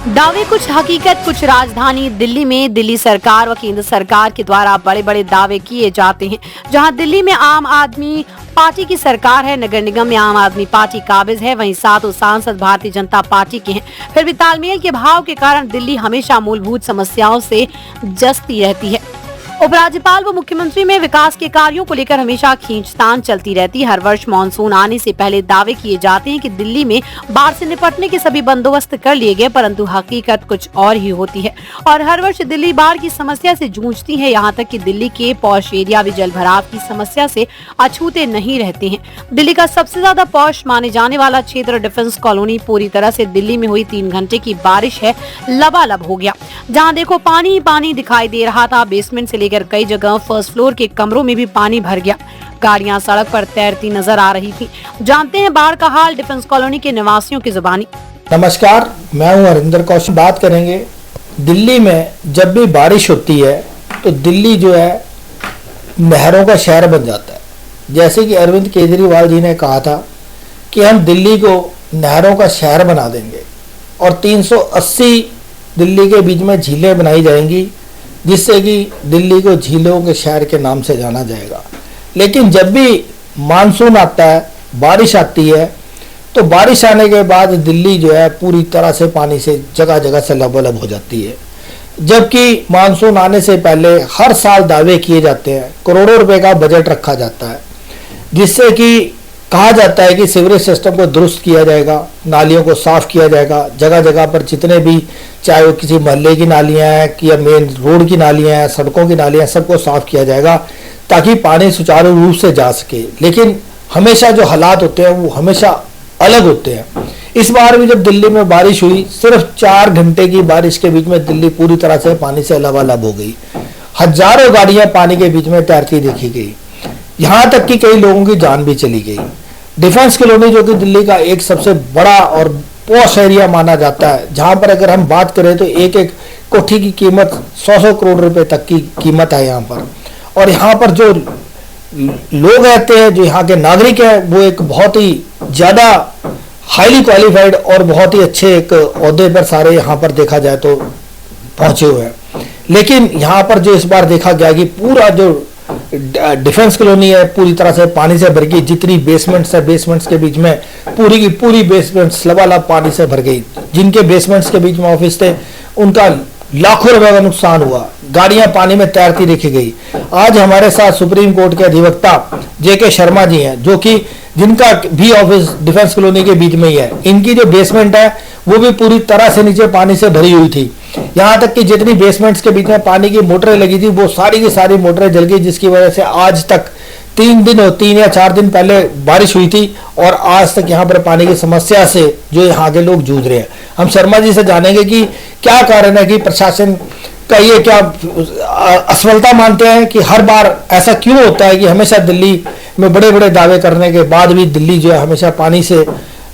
दावे कुछ हकीकत कुछ। राजधानी दिल्ली में दिल्ली सरकार व केंद्र सरकार के द्वारा बड़े बड़े दावे किए जाते हैं। जहां दिल्ली में आम आदमी पार्टी की सरकार है, नगर निगम में आम आदमी पार्टी काबिज है, वहीं सातों सांसद भारतीय जनता पार्टी के हैं। फिर भी तालमेल के अभाव के कारण दिल्ली हमेशा मूलभूत समस्याओं से जसती रहती है। उपराज्यपाल व मुख्यमंत्री में विकास के कार्यों को लेकर हमेशा खींचतान चलती रहती है। हर वर्ष मानसून आने से पहले दावे किए जाते हैं कि दिल्ली में बाढ़ से निपटने के सभी बंदोबस्त कर लिए गए, परंतु हकीकत कुछ और ही होती है और हर वर्ष दिल्ली बाढ़ की समस्या से जूझती है। यहाँ तक कि दिल्ली के पॉश एरिया भी जल भराव की समस्या से अछूते नहीं रहते हैं। दिल्ली का सबसे ज्यादा पॉश माने जाने वाला क्षेत्र डिफेंस कॉलोनी पूरी तरह से दिल्ली में हुई 3 घंटे की बारिश है लबालब हो गया। जहाँ देखो पानी पानी दिखाई दे रहा था। बेसमेंट से लेकर कई जगह फर्स्ट फ्लोर के कमरों में भी पानी भर गया। गाड़ियां सड़क पर तैरती नजर आ रही थी। जानते हैं बाढ़ का हाल डिफेंस कॉलोनी के निवासियों की जुबानी। नमस्कार, मैं हूं हरिंदर कौशिक। बात करेंगे दिल्ली में जब भी बारिश होती है तो दिल्ली जो है नहरों का शहर बन जाता है। जैसे कि अरविंद केजरीवाल जी ने कहा था कि हम दिल्ली को नहरों का शहर बना देंगे और 380 दिल्ली के बीच में झीलें बनाई जाएंगी, जिससे कि दिल्ली को झीलों के शहर के नाम से जाना जाएगा। लेकिन जब भी मानसून आता है, बारिश आती है, तो बारिश आने के बाद दिल्ली जो है पूरी तरह से पानी से जगह जगह से लबालब हो जाती है। जबकि मानसून आने से पहले हर साल दावे किए जाते हैं, करोड़ों रुपए का बजट रखा जाता है, जिससे कि कहा जाता है कि सीवरेज सिस्टम को दुरुस्त किया जाएगा, नालियों को साफ किया जाएगा, जगह जगह पर जितने भी चाहे वो किसी मोहल्ले की नालियां हैं कि या मेन रोड की नालियां हैं, सड़कों की नालियां, सबको साफ किया जाएगा ताकि पानी सुचारू रूप से जा सके। लेकिन हमेशा जो हालात होते हैं वो हमेशा अलग होते हैं। इस बार भी जब दिल्ली में बारिश हुई, सिर्फ 4 घंटे की बारिश के बीच में दिल्ली पूरी तरह से पानी से लबालब हो गई। हजारों गाड़ियां पानी के बीच में तैरती देखी गई, यहाँ तक कि कई लोगों की जान भी चली गई। डिफेंस कॉलोनी जो कि दिल्ली का एक सबसे बड़ा और पॉश एरिया माना जाता है, जहां पर अगर हम बात करें तो एक एक कोठी की कीमत 100 करोड़ रुपए तक की कीमत है यहाँ पर। और यहाँ पर जो लोग रहते हैं, जो यहाँ के नागरिक हैं, वो एक बहुत ही ज़्यादा हाईली क्वालिफाइड और बहुत ही अच्छे एक ओहदे पर सारे यहाँ पर देखा जाए तो पहुंचे हुए हैं। लेकिन यहाँ पर जो इस बार देखा गया कि पूरा जो डिफेंस कॉलोनी है पूरी तरह से पानी से भर गई। जितनी बेसमेंट्स है, बेसमेंट्स के बीच में पूरी की पूरी बेसमेंट्स लबालब पानी से भर गई। जिनके बेसमेंट्स के बीच में ऑफिस थे, उनका लाखों रुपए का नुकसान हुआ। गाड़ियां पानी में तैरती देखी गई। आज हमारे साथ सुप्रीम कोर्ट के अधिवक्ता जेके शर्मा जी हैं, जो कि जिनका भी ऑफिस डिफेंस कॉलोनी के बीच में ही है। इनकी जो बेसमेंट है वो भी पूरी तरह से नीचे पानी से भरी हुई थी। यहाँ तक कि जितनी बेसमेंट्स के बीच में पानी की मोटरें लगी थी वो सारी की सारी मोटरें जल गई, जिसकी वजह से आज तक 3 या 4 दिन पहले बारिश हुई थी और आज तक यहाँ पर पानी की समस्या से जो यहाँ के लोग जूझ रहे हैं। हम शर्मा जी से जानेंगे कि क्या कारण है कि प्रशासन का ये क्या असफलता मानते हैं कि हर बार ऐसा क्यों होता है कि हमेशा दिल्ली में बड़े बड़े दावे करने के बाद भी दिल्ली जो है हमेशा पानी से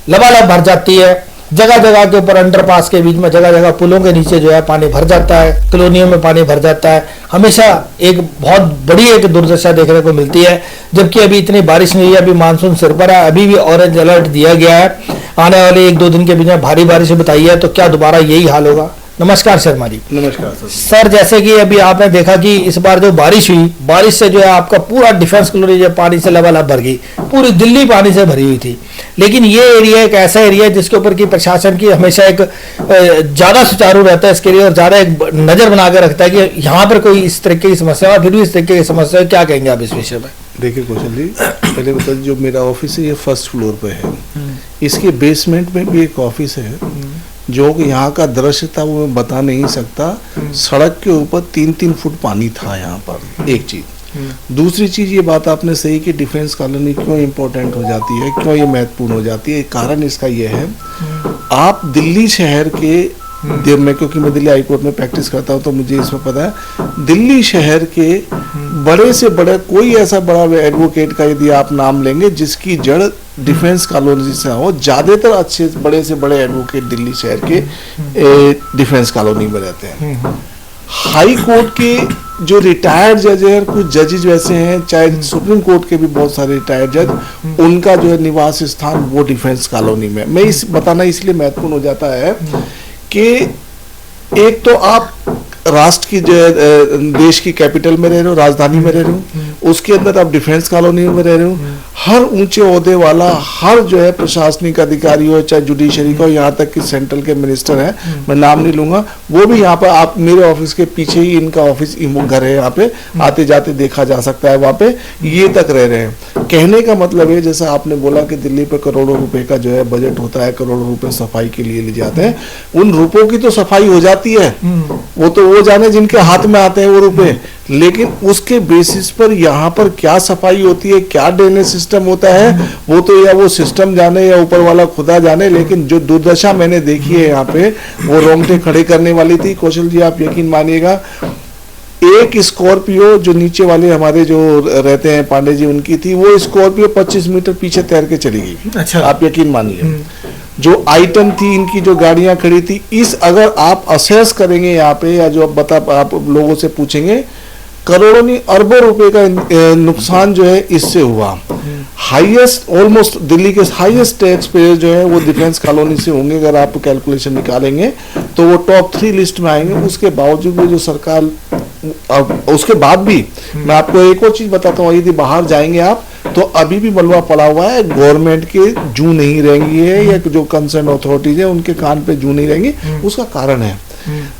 लबालब भर जाती है। जगह जगह के ऊपर अंडरपास के बीच में, जगह जगह पुलों के नीचे जो है पानी भर जाता है, कॉलोनियों में पानी भर जाता है। हमेशा एक बहुत बड़ी एक दुर्दशा देखने को मिलती है। जबकि अभी इतनी बारिश नहीं है, अभी मानसून सिर पर है, अभी भी ऑरेंज अलर्ट दिया गया है। आने वाले 1-2 दिन के बीच में भारी बारिश बताई है, तो क्या दोबारा यही हाल होगा? नमस्कार शर्मा जी। नमस्कार सर, जैसे कि अभी आपने देखा कि इस बार जो बारिश हुई, बारिश से जो है आपका पूरा डिफेंस कॉलोनी जो पानी से लबालब भर गई, पूरी दिल्ली पानी से भरी हुई थी। लेकिन ये एरिया एक ऐसा एरिया है जिसके ऊपर की प्रशासन की हमेशा एक ज्यादा सुचारू रहता है इसके लिए और ज्यादा एक नजर बना के रखता है कि यहाँ पर कोई इस तरीके की समस्या है। फिर भी इस तरीके की समस्या क्या कहेंगे आप इस विषय में? देखिए कौशल जी, पहले बता, जो मेरा ऑफिस है ये फर्स्ट फ्लोर पे है। इसके बेसमेंट में भी एक ऑफिस है। जो कि यहाँ का दृश्य था वो मैं बता नहीं सकता। सड़क के ऊपर 3-3 फुट पानी था यहाँ पर। एक चीज। दूसरी चीज, ये बात आपने सही कि डिफेंस कॉलोनी क्यों इम्पोर्टेंट हो जाती है, क्यों ये महत्वपूर्ण हो जाती है। कारण इसका ये है, आप दिल्ली शहर के मैं क्योंकि मैं दिल्ली हाईकोर्ट में प्रैक्टिस करता हूँ तो मुझे इसमें पता है, दिल्ली शहर के बड़े से बड़े कोई ऐसा बड़ा एडवोकेट का यदि आप नाम लेंगे जिसकी जड़ डिफेंस कॉलोनी से हो, ज्यादातर अच्छे बड़े से बड़े एडवोकेट दिल्ली शहर के डिफेंस कॉलोनी में रहते हैं। हाई कोर्ट के जो रिटायर्ड जज है, कुछ जजेज वैसे हैं, चाहे सुप्रीम कोर्ट के भी बहुत सारे रिटायर्ड जज, उनका जो है निवास स्थान वो डिफेंस कॉलोनी में। मैं इस बताना इसलिए महत्वपूर्ण हो जाता है कि एक तो आप राष्ट्र की जो है देश की कैपिटल में रह रहे हो, राजधानी में रह रहे हो, उसके अंदर आप डिफेंस कॉलोनी में रह रहे हो, हर ऊंचे ओहदे वाला, हर जो है प्रशासनिक अधिकारी हो, चाहे जुडिशरी का हो, यहाँ तक कि सेंट्रल के मिनिस्टर हैं, मैं नाम नहीं लूंगा, वो भी यहाँ पर, आप मेरे ऑफिस के पीछे ही इनका ऑफिस घर है, यहाँ पे आते जाते देखा जा सकता है, वहाँ पे ये तक रह रहे हैं। कहने का मतलब है, जैसा आपने बोला कि दिल्ली पे करोड़ों रुपए का जो है बजट होता है, करोड़ों रुपए सफाई के लिए ले जाते हैं, उन रुपयों की तो सफाई हो जाती है, वो तो वो जाने जिनके हाथ में आते हैं वो रुपए, लेकिन उसके बेसिस पर यहाँ पर क्या सफाई होती है, क्या ड्रेनेज सिस्टम होता है, वो तो या वो सिस्टम जाने या ऊपर वाला खुदा जाने। लेकिन जो दुर्दशा मैंने देखी है यहाँ पे, वो रोंगटे खड़े करने वाली थी। कौशल जी, आप यकीन मानिएगा, एक स्कॉर्पियो जो नीचे वाले हमारे जो रहते हैं पांडे जी, उनकी थी, वो स्कॉर्पियो 25 मीटर पीछे तैर के चली गई। अच्छा, आप यकीन मानिए, जो आइटम थी इनकी, जो गाड़ियां खड़ी थी, इस अगर आप असेस करेंगे यहाँ पे, या जो आप लोगों से पूछेंगे, करोड़ों नहीं अरबों रुपए का नुकसान जो है इससे हुआ। हाईएस्ट, ऑलमोस्ट दिल्ली के हाईएस्ट टैक्स पेयर जो है वो डिफेंस कॉलोनी से होंगे। अगर आप कैलकुलेशन निकालेंगे तो वो टॉप 3 लिस्ट में आएंगे। उसके बावजूद भी जो सरकार, उसके बाद भी मैं आपको एक और चीज बताता हूँ, यदि बाहर जाएंगे आप तो अभी भी मलबा पड़ा हुआ है, गवर्नमेंट के जू नहीं रहेंगी है, या जो कंसर्न अथॉरिटीज है उनके कान पे जू नहीं रहेंगी। उसका कारण है,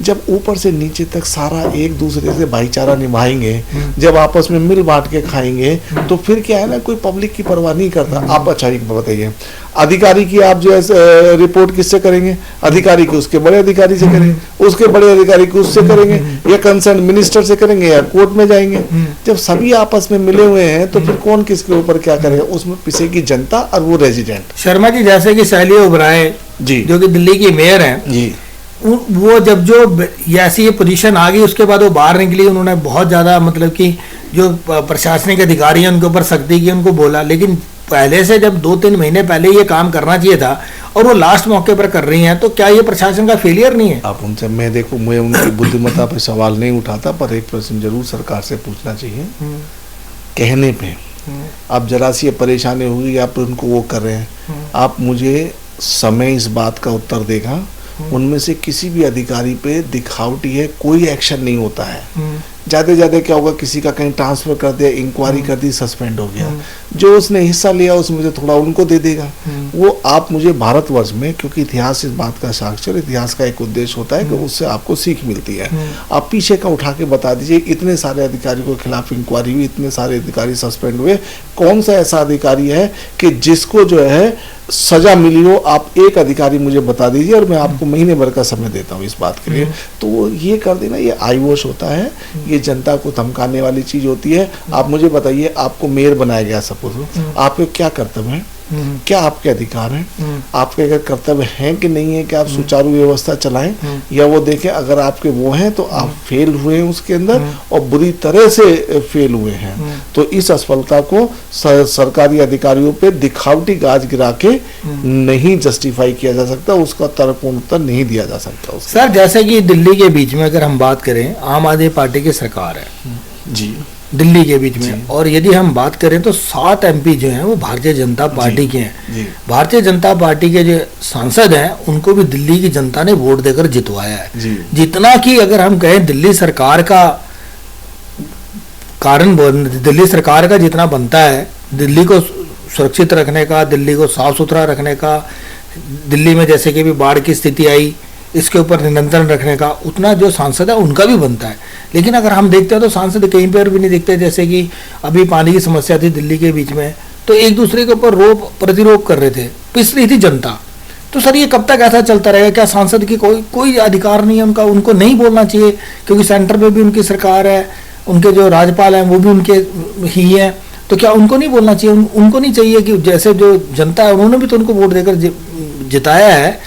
जब ऊपर से नीचे तक सारा एक दूसरे से भाईचारा निभाएंगे, जब आपस में मिल बांट के खाएंगे, तो फिर क्या है ना, कोई पब्लिक की परवाह नहीं करता। आप अच्छा एक बताइए, अधिकारी की आप जो है रिपोर्ट किससे करेंगे? अधिकारी की उसके बड़े अधिकारी से करेंगे, उसके बड़े अधिकारी की उससे करेंगे, या कंसर्न मिनिस्टर से करेंगे, या कोर्ट में जाएंगे। जब सभी आपस में मिले हुए हैं तो फिर कौन किसके ऊपर क्या करेगा? उसमें पिसेगी जनता और वो रेजिडेंट। शर्मा जी, जैसे कि शैली ओबराय जी, जो कि दिल्ली की मेयर हैं जी, वो जब जो ऐसी ये पोजीशन आ गई, उसके बाद वो बाहर निकली, उन्होंने बहुत ज़्यादा मतलब कि जो प्रशासनिक अधिकारी हैं उनके ऊपर सख्ती की, उनको बोला। लेकिन पहले से जब 2-3 महीने पहले ये काम करना चाहिए था और वो लास्ट मौके पर कर रही हैं, तो क्या ये प्रशासन का फेलियर नहीं है? आप उनसे, मैं देखो, मैं उनकी बुद्धिमत्ता पर सवाल नहीं उठाता, पर एक प्रश्न जरूर सरकार से पूछना चाहिए। कहने पे आप जरा सी परेशानी होगी, आप उनको वो कर रहे हैं, आप मुझे समय इस बात का उत्तर देगा, उनमें से किसी भी अधिकारी पे दिखावटी है, कोई एक्शन नहीं होता है। ज्यादा क्या होगा, किसी का कहीं ट्रांसफर कर दिया, इंक्वायरी कर दी, सस्पेंड हो गया, जो उसने हिस्सा लिया उसमें से थोड़ा उनको दे देगा। वो आप मुझे भारतवर्ष में, क्योंकि इतिहास इस बात का साक्षर, इतिहास का एक उद्देश्य होता है कि उससे आपको सीख मिलती है। आप पीछे का उठा के बता दीजिए, इतने सारे अधिकारियों के खिलाफ इंक्वायरी हुई, इतने सारे अधिकारी सस्पेंड हुए, कौन सा ऐसा अधिकारी है कि जिसको जो है सजा मिली हो? आप एक अधिकारी मुझे बता दीजिए, और मैं आपको महीने भर का समय देता हूँ इस बात के लिए। तो ये कर देना, ये आई वॉश होता है, ये जनता को धमकाने वाली चीज होती है। आप मुझे बताइए, आपको मेयर बनाया गया, सपोज, आपके क्या कर्तव्य है, क्या आपके अधिकार हैं, आपके अगर कर्तव्य हैं कि नहीं है कि आप सुचारू व्यवस्था चलाएं, या वो देखें अगर आपके वो हैं तो आप फेल हुए हैं उसके अंदर, और बुरी तरह से फेल हुए हैं। तो इस असफलता को सरकारी अधिकारियों पे दिखावटी गाज गिरा के नहीं जस्टिफाई किया जा सकता, उसका तर्कपूर्ण उत्तर नहीं दिया जा सकता। सर, जैसे कि दिल्ली के बीच में अगर हम बात करें, आम आदमी पार्टी की सरकार है जी दिल्ली के बीच में, और यदि हम बात करें तो 7 MP जो हैं वो भारतीय जनता पार्टी के हैं। भारतीय जनता पार्टी के जो सांसद हैं उनको भी दिल्ली की जनता ने वोट देकर जितवाया है। जितना कि अगर हम कहें दिल्ली सरकार का कारण, दिल्ली सरकार का जितना बनता है दिल्ली को सुरक्षित रखने का, दिल्ली को साफ सुथरा रखने का, दिल्ली में जैसे कि भी बाढ़ की स्थिति आई इसके ऊपर नियंत्रण रखने का, उतना जो सांसद है उनका भी बनता है। लेकिन अगर हम देखते हैं तो सांसद कहीं पर भी नहीं दिखते। जैसे कि अभी पानी की समस्या थी दिल्ली के बीच में, तो एक दूसरे के ऊपर प्रतिरोध कर रहे थे, पिस रही थी जनता। तो सर, ये कब तक ऐसा चलता रहेगा? क्या सांसद की कोई अधिकार नहीं है उनका? उनको नहीं बोलना चाहिए, क्योंकि सेंटर में भी उनकी सरकार है, उनके जो राज्यपाल हैं वो भी उनके ही हैं, तो क्या उनको नहीं बोलना चाहिए? उनको नहीं चाहिए कि जैसे जो जनता है उन्होंने भी तो उनको वोट देकर जिताया है,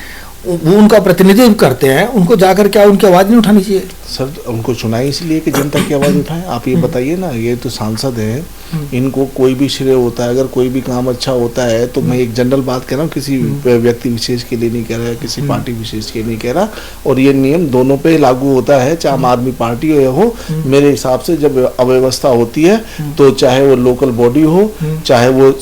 वो उनका प्रतिनिधित्व करते हैं, उनको जाकर क्या उनकी आवाज नहीं उठानी चाहिए? सर उनको चुना इसलिए कि जनता की आवाज़ उठाएं। आप ये बताइए ना, ये तो सांसद हैं, इनको कोई भी श्रेय होता है, अगर कोई भी काम अच्छा होता है तो मैं एक जनरल बात कह रहा हूँ, किसी व्यक्ति विशेष के लिए नहीं कह रहा, किसी पार्टी विशेष के लिए नहीं कह रहा, और ये नियम दोनों पे लागू होता है, चाहे आम आदमी पार्टी हो। मेरे हिसाब से जब अव्यवस्था होती है तो चाहे वो लोकल बॉडी हो, चाहे वो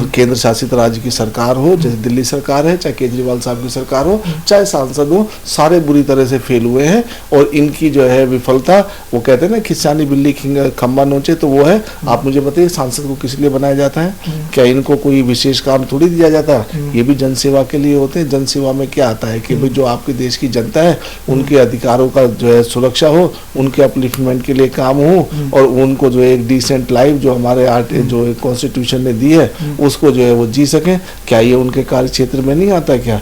केंद्र शासित राज्य की सरकार हो, जैसे दिल्ली सरकार है, चाहे केजरीवाल साहब की सरकार हो, चाहे सांसद हो, सारे बुरी तरह से फेल हुए हैं। और इनकी जो है विफलता, वो कहते हैं ना खिस्सानी बिल्ली खंबा नोचे, तो वो है। आप मुझे बताइए सांसद को किस लिए बनाया जाता है? क्या इनको कोई विशेष काम थोड़ी दिया जाता है? ये भी जनसेवा के लिए होते हैं। जनसेवा में क्या आता है कि भाई जो आपके देश की जनता है उनके अधिकारों का जो है सुरक्षा हो, उनके अपलिफ्टमेंट के लिए काम हो, और उनको जो है एक डिसेंट लाइफ जो हमारे जो कॉन्स्टिट्यूशन ने दी है उसको जो है वो जी सकें। क्या ये उनके कार्य क्षेत्र में नहीं आता? क्या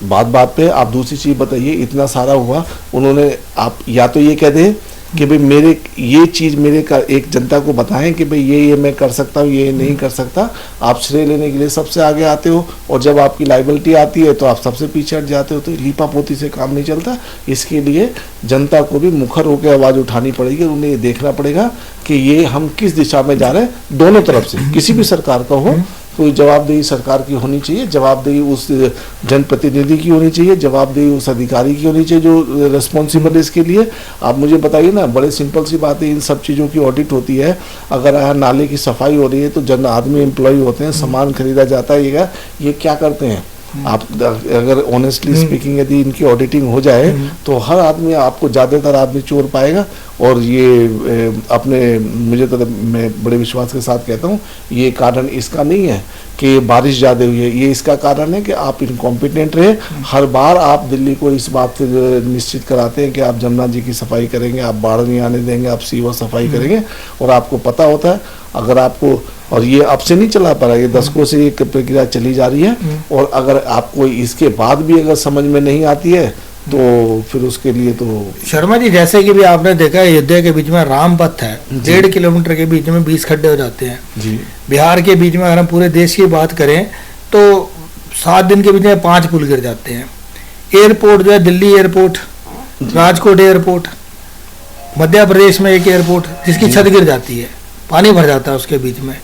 बात पे आप दूसरी चीज बताइए, इतना सारा हुआ, उन्होंने आप या तो ये कह दें कि भाई मेरे ये चीज़ मेरे का एक जनता को बताएं कि भाई ये मैं कर सकता हूँ, ये नहीं कर सकता। आप श्रेय लेने के लिए सबसे आगे आते हो, और जब आपकी लाइबिलिटी आती है तो आप सबसे पीछे हट जाते हो। तो लीपापोती से काम नहीं चलता। इसके लिए जनता को भी मुखर होकर आवाज़ उठानी पड़ेगी, और उन्हें ये देखना पड़ेगा कि ये हम किस दिशा में जा रहे हैं। दोनों तरफ से, किसी भी सरकार का हो, कोई जवाबदेही सरकार की होनी चाहिए, जवाबदेही उस जनप्रतिनिधि की होनी चाहिए, जवाबदेही उस अधिकारी की होनी चाहिए जो रिस्पॉन्सिबल है इसके लिए। आप मुझे बताइए ना, बड़े सिंपल सी बात है, इन सब चीज़ों की ऑडिट होती है। अगर यहाँ नाले की सफाई हो रही है तो जन आदमी एम्प्लॉय होते हैं, सामान खरीदा जाता है, ये क्या करते हैं? आप अगर ऑनेस्टली स्पीकिंग यदि इनकी ऑडिटिंग हो जाए तो हर आदमी, आपको ज़्यादातर आदमी चोर पाएगा। और ये अपने, मुझे तो मैं बड़े विश्वास के साथ कहता हूँ, ये कारण इसका नहीं है कि बारिश ज़्यादा हुई है, ये इसका कारण है कि आप इनकॉम्पिटेंट रहे। हर बार आप दिल्ली को इस बात से निश्चित कराते हैं कि आप जमुना जी की सफाई करेंगे, आप बाढ़ नहीं आने देंगे, आप सीवर सफाई करेंगे, और आपको पता होता है अगर आपको, और ये अब से नहीं चला पा रहा, ये दशकों से एक प्रक्रिया चली जा रही है। और अगर आपको इसके बाद भी अगर समझ में नहीं आती है तो फिर उसके लिए तो शर्मा जी, जैसे कि भी आपने देखा है, अयोध्या के बीच में राम पथ है, 1.5 किलोमीटर के बीच में 20 खड्डे हो जाते हैं जी। बिहार के बीच में अगर हम पूरे देश की बात करें तो 7 दिन के बीच में 5 पुल गिर जाते हैं। एयरपोर्ट जो है, दिल्ली एयरपोर्ट, राजकोट एयरपोर्ट, मध्य प्रदेश में एक एयरपोर्ट जिसकी छत गिर जाती है, पानी भर जाता है उसके बीच में।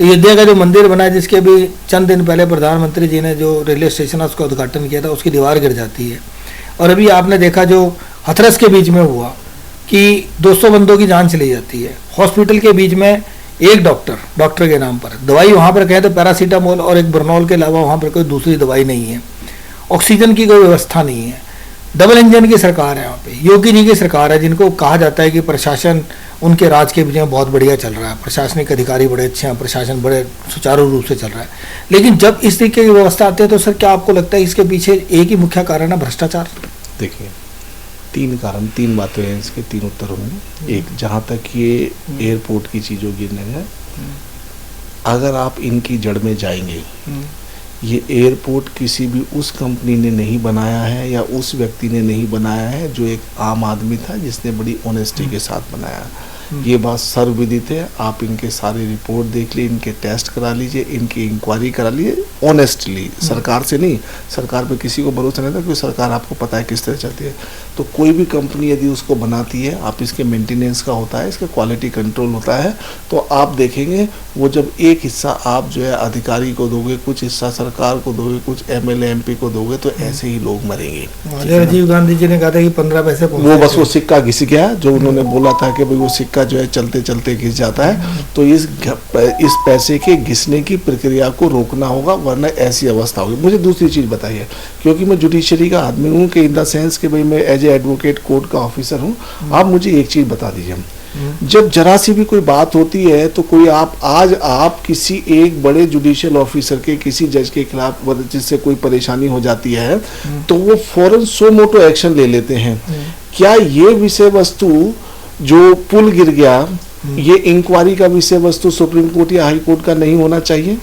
अयोध्या का जो मंदिर बना है, जिसके भी चंद दिन पहले प्रधानमंत्री जी ने जो रेलवे स्टेशन है उसका उद्घाटन किया था, उसकी दीवार गिर जाती है। और अभी आपने देखा जो हथरस के बीच में हुआ कि 200 बंदों की जान चली जाती है। हॉस्पिटल के बीच में एक डॉक्टर के नाम पर दवाई वहाँ पर कहें तो पैरासीटामोल और एक बर्नॉल के अलावा वहाँ पर कोई दूसरी दवाई नहीं है। ऑक्सीजन की कोई व्यवस्था नहीं है। डबल इंजन की सरकार है यहाँ पे, योगी जी की सरकार है, जिनको कहा जाता है कि प्रशासन उनके राज के बीच में बहुत बढ़िया चल रहा है, प्रशासनिक अधिकारी बड़े अच्छे हैं, प्रशासन बड़े सुचारू रूप से चल रहा है। लेकिन जब इस तरीके की व्यवस्था आती है तो सर क्या आपको लगता है इसके पीछे एक ही मुख्य कारण है भ्रष्टाचार? देखिए, 3 कारण, 3 बातें हैं, इसके 3 उत्तर होंगे। एक, जहाँ तक ये एयरपोर्ट की चीज़ों गिरने है, अगर आप इनकी जड़ में जाएंगे, ये एयरपोर्ट किसी भी उस कंपनी ने नहीं बनाया है या उस व्यक्ति ने नहीं बनाया है जो एक आम आदमी था जिसने बड़ी ऑनेस्टी के साथ बनाया। ये बात सर्वविदित है। आप इनके सारे रिपोर्ट देख लीजिए, इनके टेस्ट करा लीजिए, इनकी इंक्वायरी करा लीजिए ऑनेस्टली, सरकार से नहीं। सरकार पे किसी को भरोसा नहीं था क्योंकि सरकार आपको पता है किस तरह चलती है। तो कोई भी कंपनी यदि उसको बनाती है, आप इसके मेंटेनेंस का होता है, इसका क्वालिटी कंट्रोल होता है, तो आप देखेंगे वो जब एक हिस्सा आप जो है अधिकारी को दोगे, कुछ हिस्सा सरकार को दोगे, कुछ MLA MP को दोगे, तो ऐसे ही लोग मरेंगे। राजीव गांधी जी ने कहा था कि 15 पैसे वो बस वो सिक्का घिस गया, जो उन्होंने बोला था कि भाई वो सिक्का जो है चलते चलते घिस जाता है। तो इस पैसे के घिसने की प्रक्रिया को रोकना होगा, वरना ऐसी अवस्था होगी। मुझे दूसरी चीज बताइए, क्योंकि मैं जुडिशरी का आदमी हूँ कि इन द सेंस कि भाई मैं एज ए एडवोकेट कोर्ट का ऑफिसर हूँ। आप मुझे एक चीज बता दीजिए, जब जरा सी भी कोई बात होती है तो कोई आप किसी एक बड़े जुडिशियल ऑफिसर के, किसी जज के खिलाफ जिससे कोई परेशानी हो जाती है तो वो फौरन सो मोटो एक्शन ले लेते हैं। क्या ये विषय वस्तु जो पुल गिर गया, ये इंक्वायरी का विषय वस्तु सुप्रीम कोर्ट या हाई कोर्ट का नहीं होना चाहिए?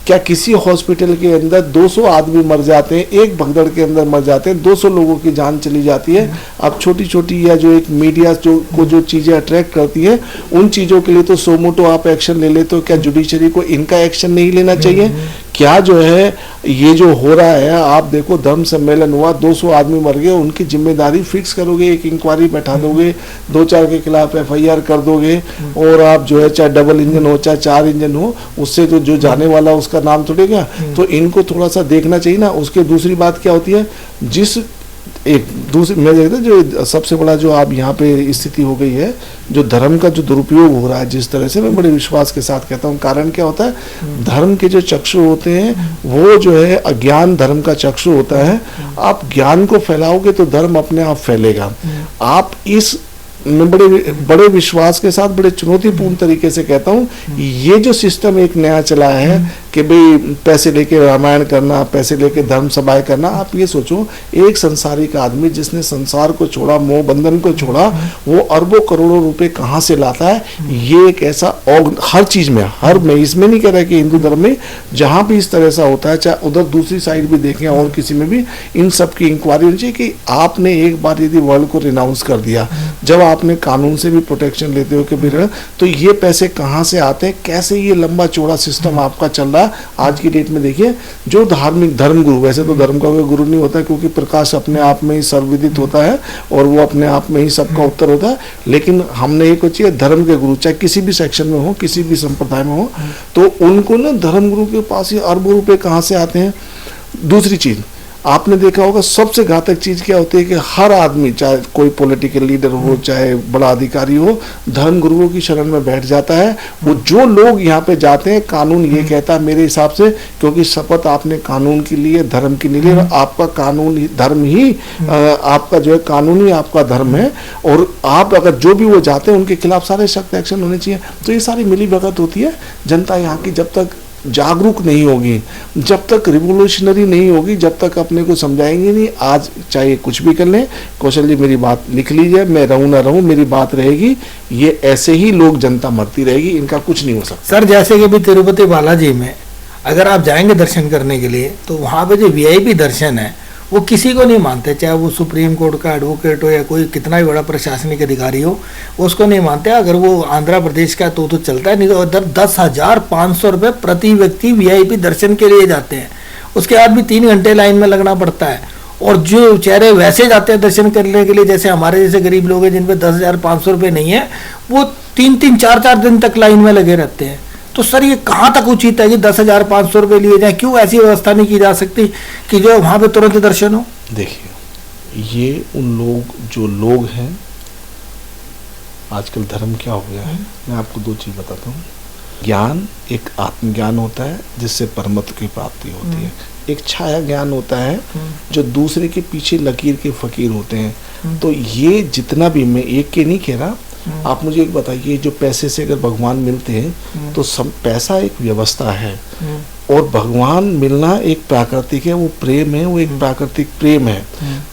क्या किसी हॉस्पिटल के अंदर 200 आदमी मर जाते हैं, एक भगदड़ के अंदर मर जाते हैं, 200 लोगों की जान चली जाती है। अब छोटी छोटी या जो एक मीडिया जो चीजें अट्रैक्ट करती है, उन चीजों के लिए तो सोमोटो आप एक्शन ले लेते हो, क्या जुडिशरी को इनका एक्शन नहीं लेना चाहिए? क्या जो है ये जो हो रहा है, आप देखो धर्म सम्मेलन हुआ, 200 आदमी मर गए, उनकी जिम्मेदारी फिक्स करोगे, एक इंक्वायरी बैठा दोगे, 2-4 के खिलाफ FIR कर दोगे, और आप जो है चाहे डबल इंजन हो चाहे 4 इंजन हो, उससे तो जो जाने वाला उसका नाम थोड़ेगा। तो इनको थोड़ा सा देखना चाहिए ना। उसके दूसरी बात क्या होती है, जिस एक दूसरी मैं देखता जो सबसे बड़ा जो आप यहाँ पे स्थिति हो गई है, जो धर्म का जो दुरुपयोग हो रहा है जिस तरह से, मैं बड़े विश्वास के साथ कहता हूँ, कारण क्या होता है, धर्म के जो चक्षु होते हैं वो जो है अज्ञान धर्म का चक्षु होता है। आप ज्ञान को फैलाओगे तो धर्म अपने आप फैलेगा। आप इस मैं बड़े विश्वास के साथ बड़े चुनौतीपूर्ण तरीके से कहता हूँ, ये जो सिस्टम एक नया चला है कि भाई पैसे लेके रामायण करना, पैसे लेके धर्म सभाएं करना। आप ये सोचो, एक संसारिक आदमी जिसने संसार को छोड़ा, मोह बंधन को छोड़ा, वो अरबों करोड़ों रुपए कहाँ से लाता है? ये एक ऐसा हर चीज में, मैं इसमें नहीं कह रहा कि हिंदू धर्म में जहाँ भी इस तरह से होता है, चाहे उधर दूसरी साइड भी देखें और किसी में भी, इन सब की इंक्वायरी होनी चाहिए कि आपने एक बार यदि वर्ल्ड को रिनाउंस कर दिया, जब आपने कानून से भी प्रोटेक्शन लेते हो कि भी, तो ये पैसे कहाँ से आते हैं, कैसे ये लंबा चौड़ा सिस्टम आपका चल रहा है। आज की डेट में देखिए, जो धार्मिक धर्म गुरु, वैसे तो धर्म का कोई गुरु नहीं होता क्योंकि प्रकाश अपने आप में ही सर्वविदित होता है और वो अपने आप में ही सबका उत्तर होता है, लेकिन हमने एक चाहिए धर्म के गुरु, चाहे किसी भी सेक्शन में हो, किसी भी संप्रदाय में हो, तो उनको ना धर्म गुरु के पास ही अरबों रुपए कहाँ से आते हैं। दूसरी चीज आपने देखा होगा, सबसे घातक चीज क्या होती है कि हर आदमी, चाहे कोई पॉलिटिकल लीडर हो चाहे बड़ा अधिकारी हो, धर्म गुरुओं की शरण में बैठ जाता है। वो जो लोग यहाँ पे जाते हैं, कानून ये कहता है मेरे हिसाब से, क्योंकि शपथ आपने कानून की ली है, धर्म की नहीं ली, आपका कानून धर्म ही आपका जो है कानून ही आपका धर्म है, और आप अगर जो भी वो जाते हैं उनके खिलाफ सारे सख्त एक्शन होने चाहिए। तो ये सारी मिली भगत होती है। जनता यहाँ की जब तक जागरूक नहीं होगी, जब तक रिवोल्यूशनरी नहीं होगी, जब तक अपने को समझाएंगे नहीं, आज चाहे कुछ भी कर लें, कौशल जी मेरी बात लिख लीजिए, मैं रहूं ना रहूं मेरी बात रहेगी, ये ऐसे ही लोग जनता मरती रहेगी, इनका कुछ नहीं हो सकता। सर जैसे कि भी तिरुपति बालाजी में अगर आप जाएंगे दर्शन करने के लिए, तो वहाँ पे जो VIP दर्शन है वो किसी को नहीं मानते, चाहे वो सुप्रीम कोर्ट का एडवोकेट हो या कोई कितना भी बड़ा प्रशासनिक अधिकारी हो, उसको नहीं मानते। अगर वो आंध्र प्रदेश का तो चलता है, नहीं तो उधर 10,500 रुपये प्रति व्यक्ति VIP दर्शन के लिए जाते हैं। उसके बाद भी 3 घंटे लाइन में लगना पड़ता है। और जो चेहरे वैसे जाते हैं दर्शन करने के लिए, जैसे हमारे जैसे गरीब लोग हैं जिन पे 10,500 रुपये नहीं है, वो 3-3, 4-4 दिन तक लाइन में लगे रहते हैं। तो सर ये कहाँ तक उचित है कि 10,500 रुपये लिए जाए? क्यों ऐसी व्यवस्था नहीं की जा सकती कि जो वहाँ पे तुरंत दर्शन हो? देखिए, ये उन जो लोग हैं, आजकल धर्म क्या हो गया है, मैं आपको 2 चीज बताता हूँ। ज्ञान एक आत्मज्ञान होता है जिससे परमत्व की प्राप्ति होती है, एक छाया ज्ञान होता है जो दूसरे के पीछे लकीर के फकीर होते हैं। तो ये जितना भी, मैं एक के नहीं कह रहा, आप मुझे एक बताइए, जो पैसे से अगर भगवान मिलते हैं तो सब पैसा एक व्यवस्था है, और भगवान मिलना एक प्राकृतिक है, वो प्रेम है, वो एक प्राकृतिक प्रेम है।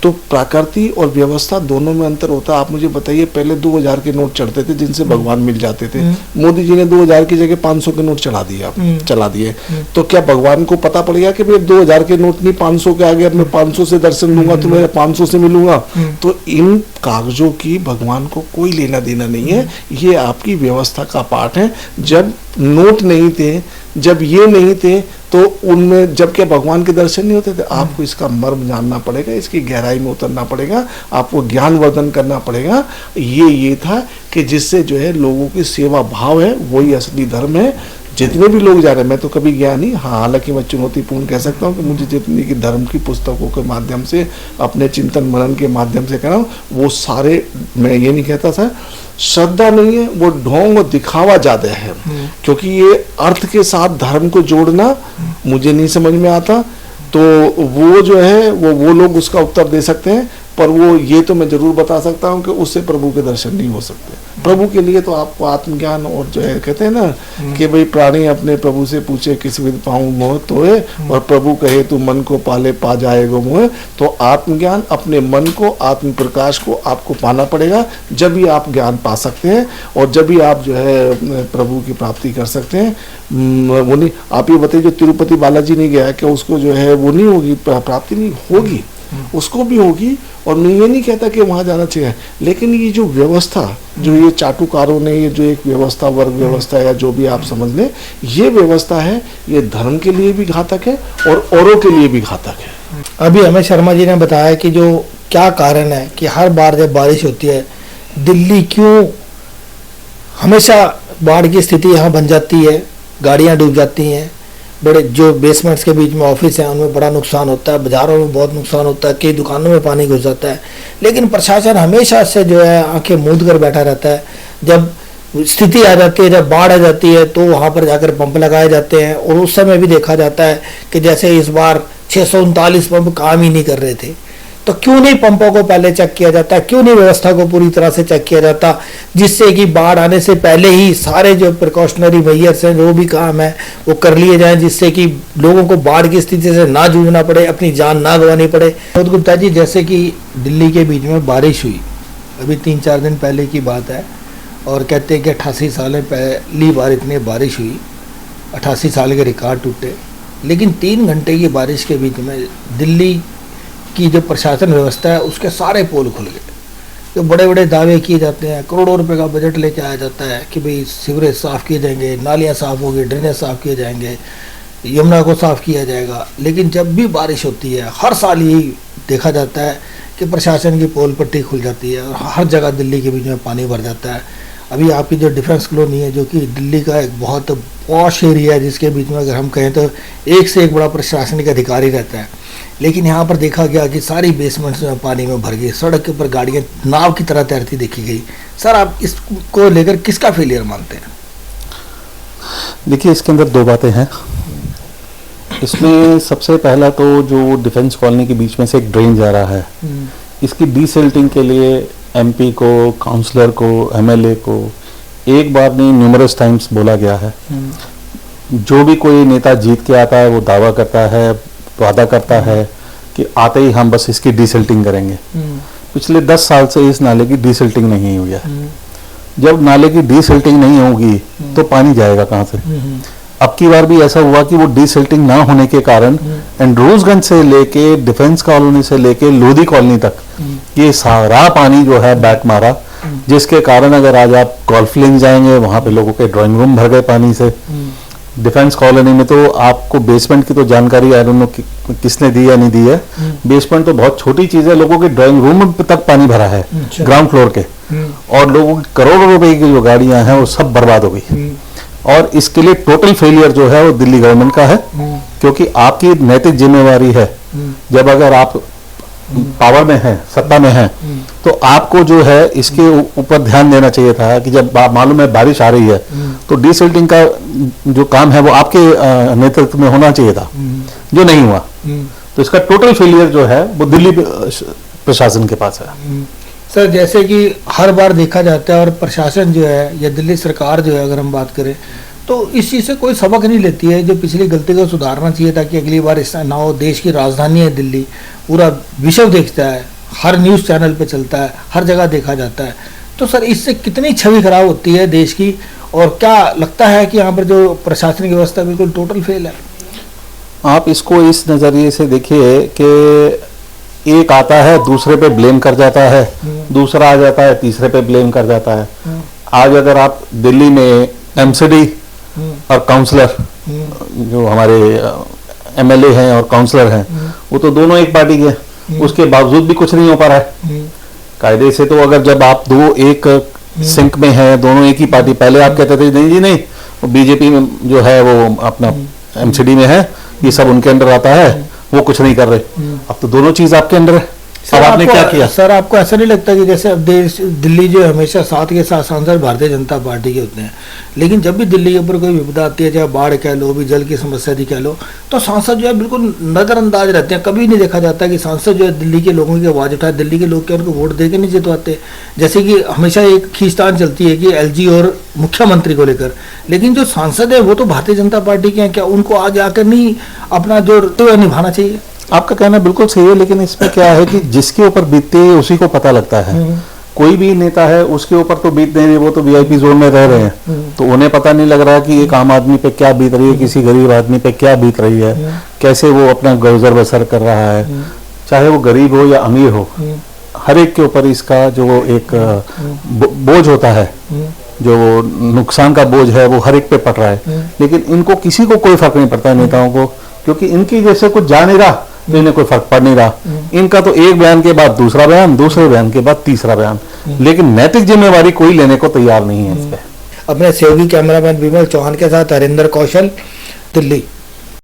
तो प्राकृति और व्यवस्था दोनों में अंतर होता है। आप मुझे बताइए, पहले 2000 के नोट चढ़ते थे जिनसे भगवान मिल जाते थे, मोदी जी ने 2000 की जगह 500 के नोट चला दिए, तो क्या भगवान को पता पड़ गया कि भाई 2000 के नोट नहीं, 500 के आगे अब मैं 500 से दर्शन लूंगा तो मैं 500 से मिलूंगा? तो इन कागजों की भगवान को कोई लेना देना नहीं है, ये आपकी व्यवस्था का पार्ट है। जब नोट नहीं थे, जब ये नहीं थे, तो उनमें जब क्या भगवान के दर्शन नहीं होते थे? आपको इसका मर्म जानना पड़ेगा, इसकी गहराई में उतरना पड़ेगा, आपको ज्ञान वर्धन करना पड़ेगा। ये था कि जिससे जो है लोगों की सेवा भाव है, वही असली धर्म है। जितने भी लोग जा रहे हैं, मैं तो कभी गया नहीं, हाँ हालांकि मैं चुनौतीपूर्ण कह सकता हूँ कि मुझे जितनी की धर्म की पुस्तकों के माध्यम से, अपने चिंतन मनन के माध्यम से कह रहा हूँ, वो सारे, मैं ये नहीं कहता था श्रद्धा नहीं है, वो ढोंग और दिखावा ज्यादा है, क्योंकि ये अर्थ के साथ धर्म को जोड़ना मुझे नहीं समझ में आता। तो वो जो है वो लोग उसका उत्तर दे सकते हैं, पर वो ये तो मैं जरूर बता सकता हूँ कि उससे प्रभु के दर्शन नहीं हो सकते। प्रभु के लिए तो आपको आत्मज्ञान और जो है कहते हैं ना कि भाई प्राणी अपने प्रभु से पूछे किस विध पाऊं मोह तोए, और प्रभु कहे तू मन को पाले पा जाएगा मोह। तो आत्मज्ञान, अपने मन को, आत्म प्रकाश को आपको पाना पड़ेगा, जब भी आप ज्ञान पा सकते हैं और जब भी आप जो है प्रभु की प्राप्ति कर सकते हैं। वो नहीं, आप ये बताइए जो तिरुपति बालाजी नहीं गया क्या उसको जो है वो नहीं होगी प्राप्ति? नहीं होगी, उसको भी होगी। और मैं ये नहीं कहता कि वहाँ जाना चाहिए, लेकिन ये जो व्यवस्था, जो ये चाटुकारों ने ये जो एक व्यवस्था, वर्ग व्यवस्था या जो भी आप समझ लें, ये व्यवस्था है, ये धर्म के लिए भी घातक है और औरों के लिए भी घातक है। अभी हमें शर्मा जी ने बताया कि जो क्या कारण है कि हर बार जब बारिश होती है दिल्ली क्यों हमेशा बाढ़ की स्थिति यहाँ बन जाती है, गाड़ियाँ डूब जाती हैं, बड़े जो बेसमेंट्स के बीच में ऑफिस हैं उनमें बड़ा नुकसान होता है, बाज़ारों में बहुत नुकसान होता है, कई दुकानों में पानी घुस जाता है, लेकिन प्रशासन हमेशा से जो है आंखें मूंद कर बैठा रहता है। जब स्थिति आ जाती है, जब बाढ़ आ जाती है तो वहाँ पर जाकर पंप लगाए जाते हैं, और उस समय भी देखा जाता है कि जैसे इस बार 639 पंप काम ही नहीं कर रहे थे। तो क्यों नहीं पंपों को पहले चेक किया जाता, क्यों नहीं व्यवस्था को पूरी तरह से चेक किया जाता, जिससे कि बाढ़ आने से पहले ही सारे जो प्रिकॉशनरी मेजर्स हैं, जो भी काम है वो कर लिए जाएं, जिससे कि लोगों को बाढ़ की स्थिति से ना जूझना पड़े, अपनी जान ना गंवानी पड़े। विनोद गुप्ता जी, जैसे कि दिल्ली के बीच में बारिश हुई, अभी 3-4 दिन पहले की बात है, और कहते हैं कि 88 साल में पहली बार इतनी बारिश हुई, 88 साल के रिकॉर्ड टूटे, लेकिन 3 घंटे की बारिश के बीच में दिल्ली की जो प्रशासन व्यवस्था है उसके सारे पोल खुल गए। जो बड़े बड़े दावे किए जाते हैं, करोड़ों रुपए का बजट लेके आया जाता है कि भाई सीवरेज साफ़ किए जाएंगे, नालियाँ साफ़ होगी, ड्रेनेज साफ़ किए जाएंगे, यमुना को साफ़ किया जाएगा, लेकिन जब भी बारिश होती है हर साल यही देखा जाता है कि प्रशासन की पोल पट्टी खुल जाती है और हर जगह दिल्ली के बीच में पानी भर जाता है। अभी आपकी जो डिफेंस कॉलोनी है, जो कि दिल्ली का एक बहुत पॉश एरिया है, जिसके बीच में अगर हम कहें तो एक से एक बड़ा प्रशासनिक अधिकारी रहता है, लेकिन यहाँ पर देखा गया कि सारी बेसमेंट्स में पानी में भर गई, सड़क के ऊपर गाड़ियाँ नाव की तरह तैरती देखी गई। सर, आप इसको लेकर किसका फेलियर मानते हैं? देखिए, इसके अंदर 2 बातें हैं। इसमें सबसे पहला तो जो डिफेंस कॉलोनी के बीच में से एक ड्रेन जा रहा है, इसकी डीसिल्टिंग के लिए एमपी को, काउंसलर को, एमएलए को एक बार नहीं न्यूमरस टाइम्स बोला गया है। जो भी कोई नेता जीत के आता है वो दावा करता है, वादा करता है कि आते ही हम बस इसकी डीसिल्टिंग करेंगे। पिछले 10 साल से इस नाले की डीसिल्टिंग नहीं हुई है। जब नाले की डीसिल्टिंग नहीं होगी तो पानी जाएगा कहाँ से? अब की बार भी ऐसा हुआ कि वो डीसिल्टिंग ना होने के कारण एंड्रूसगंज से लेके डिफेंस कॉलोनी से लेके लोधी कॉलोनी तक ये सारा पानी जो है बैक मारा, जिसके कारण अगर आज आप गोल्फ लेन जाएंगे वहां पे लोगों के ड्राइंग रूम भर गए पानी से। डिफेंस कॉलोनी में तो आपको बेसमेंट की तो जानकारी आई डोंट नो किसने दी या नहीं दी है। बेसमेंट तो बहुत छोटी चीज है, लोगों के ड्राइंग रूम तक पानी भरा है ग्राउंड फ्लोर के, और लोगों की करोड़ों रुपए की जो गाड़ियां हैं वो सब बर्बाद हो गई। और इसके लिए टोटल फेलियर जो है वो दिल्ली गवर्नमेंट का है, क्योंकि आपकी नैतिक जिम्मेवारी है, जब अगर आप पावर में है, सत्ता में है, तो आपको जो है इसके ऊपर ध्यान देना चाहिए था कि जब मालूम है बारिश आ रही है तो डीसिल्टिंग का जो काम है वो आपके नेतृत्व में होना चाहिए था, जो नहीं हुआ। तो इसका टोटल फेलियर जो है वो दिल्ली प्रशासन के पास है। सर, जैसे कि हर बार देखा जाता है और प्रशासन जो है या दिल्ली सरकार जो है, अगर हम बात करें तो इस चीज़ से कोई सबक नहीं लेती है। जो पिछली गलती को सुधारना चाहिए था कि अगली बार ऐसा ना हो। देश की राजधानी है दिल्ली, पूरा विश्व देखता है, हर न्यूज़ चैनल पे चलता है, हर जगह देखा जाता है। तो सर, इससे कितनी छवि खराब होती है देश की, और क्या लगता है कि यहाँ पर जो प्रशासनिक व्यवस्था बिल्कुल टोटल फेल है? आप इसको इस नज़रिए से देखिए कि एक आता है दूसरे पे ब्लेम कर जाता है, दूसरा आ जाता है तीसरे पे ब्लेम कर जाता है। आज अगर आप दिल्ली में एमसीडी और काउंसलर, जो हमारे एमएलए हैं और काउंसलर हैं, वो तो दोनों एक पार्टी के, उसके बावजूद भी कुछ नहीं हो पा रहा है कायदे से। तो अगर जब आप दो एक सिंक में हैं, दोनों एक ही पार्टी, पहले आप कहते थे नहीं जी नहीं, वो बीजेपी में जो है वो अपना एमसीडी में है, ये सब उनके अंडर आता है, वो कुछ नहीं कर रहे। अब तो दोनों चीज आपके अंडर है। अब आपने क्या किया? सर आपको ऐसा नहीं लगता कि जैसे अब देश दिल्ली जो है हमेशा साथ के साथ सांसद भारतीय जनता पार्टी के होते हैं, लेकिन जब भी दिल्ली के ऊपर कोई विपदा आती है, चाहे बाढ़ कह लो, भी जल की समस्या दी कह लो, तो सांसद जो है बिल्कुल नजरअंदाज रहते हैं। कभी नहीं देखा जाता कि सांसद जो है दिल्ली के लोगों की आवाज़ उठाए, दिल्ली के लोग क्या उनको वोट दे के नहीं जितवाते। जैसे कि हमेशा एक खींचतान चलती है कि एलजी और मुख्यमंत्री को लेकर, लेकिन जो सांसद है वो तो भारतीय जनता पार्टी के हैं, क्या उनको आज आकर नहीं अपना जो कर्तव्य निभाना चाहिए? आपका कहना बिल्कुल सही है, लेकिन इसमें क्या है कि जिसके ऊपर बीतती है उसी को पता लगता है। कोई भी नेता है उसके ऊपर तो बीत नहीं रही, वो तो वीआईपी जोन में रह रहे हैं, तो उन्हें पता नहीं लग रहा कि एक आम आदमी पे क्या बीत रही है, किसी गरीब आदमी पे क्या बीत रही है, कैसे वो अपना गुजर बसर कर रहा है, चाहे वो गरीब हो या अमीर हो, हर एक के ऊपर इसका जो एक बोझ होता है, जो नुकसान का बोझ है वो हर एक पे पड़ रहा है। लेकिन इनको किसी को कोई फर्क नहीं पड़ता नेताओं को, क्योंकि इनकी जैसे कुछ जा नहीं रहा तो इन्हें कोई फर्क पड़ नहीं रहा। इनका तो एक बयान के बाद दूसरा बयान, दूसरे बयान के बाद तीसरा बयान, लेकिन नैतिक जिम्मेवारी कोई लेने को तैयार नहीं है इस पे। अपने सहयोगी कैमरामैन विमल चौहान के साथ हरिंदर कौशल, दिल्ली।